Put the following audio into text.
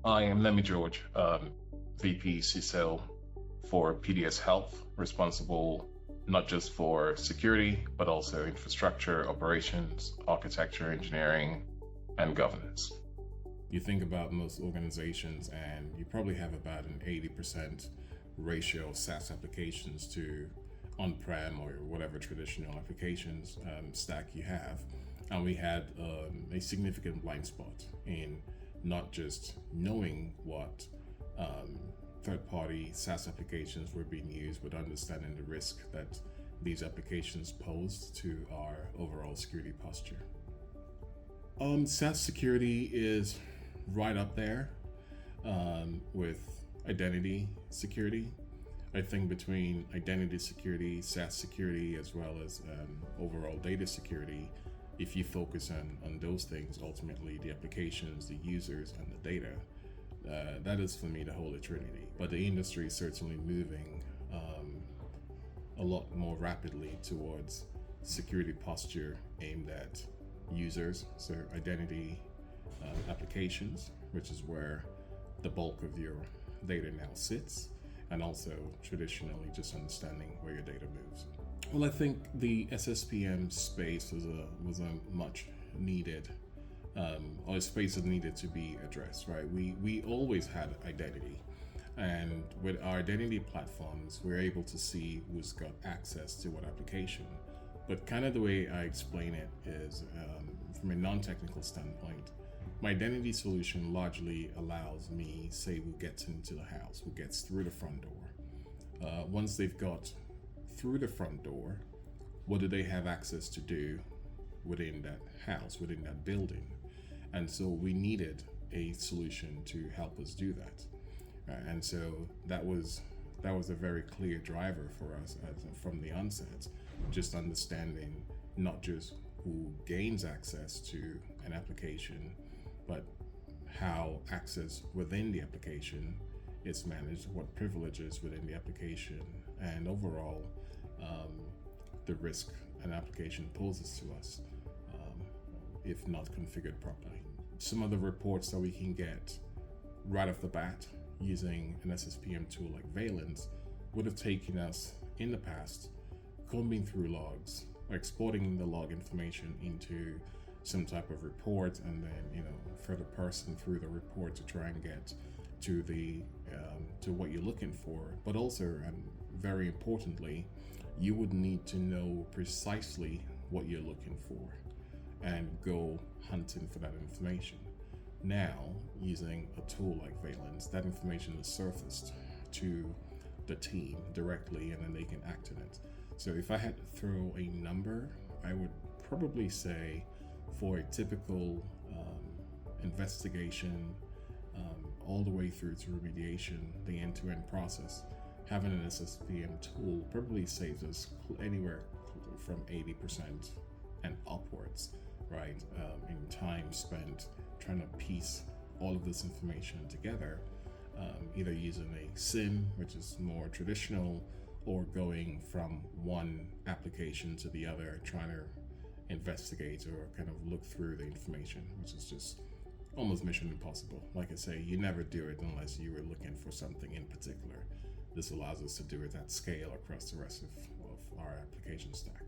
I am Nemi George, VP CISO for PDS Health, responsible not just for security, but also infrastructure, operations, architecture, engineering, and governance. You think about most organizations, and you probably have about an 80% ratio of SaaS applications to on-prem or whatever traditional applications stack you have. And we had a significant blind spot in not just knowing what third-party SaaS applications were being used, but understanding the risk that these applications posed to our overall security posture. SaaS security is right up there with identity security. I think between identity security, SaaS security, as well as overall data security, if you focus on those things, ultimately the applications, the users, and the data, that is for me the holy trinity. But the industry is certainly moving a lot more rapidly towards security posture aimed at users, so identity applications, which is where the bulk of your data now sits, and also traditionally just understanding where your data moves. Well, I think the SSPM space was a much needed, or a space that needed to be addressed, right? We always had identity, and with our identity platforms, we're able to see who's got access to what application. But kind of the way I explain it is, from a non-technical standpoint, my identity solution largely allows me, say, who gets into the house, who gets through the front door. Once they've got through the front door, what do they have access to do within that house, within that building? And so we needed a solution to help us do that. And so that was a very clear driver for us from the onset, just understanding not just who gains access to an application, but how access within the application is managed, what privileges within the application, and overall the risk an application poses to us if not configured properly. Some of the reports that we can get right off the bat using an SSPM tool like Valence would have taken us in the past combing through logs, exporting the log information into some type of report, and then further parsing through the report to try and get to to what you're looking for. But also, very importantly, you would need to know precisely what you're looking for and go hunting for that information. Now, using a tool like Valence, that information is surfaced to the team directly, and then they can act on it. So if I had to throw a number, I would probably say for a typical investigation, all the way through to remediation, the end-to-end process, having an SSPM tool probably saves us anywhere from 80% and upwards, right? In time spent trying to piece all of this information together, either using a SIM, which is more traditional, or going from one application to the other, trying to investigate or kind of look through the information, which is just almost mission impossible. Like I say, you never do it unless you were looking for something in particular. This allows us to do it at scale across the rest of our application stack.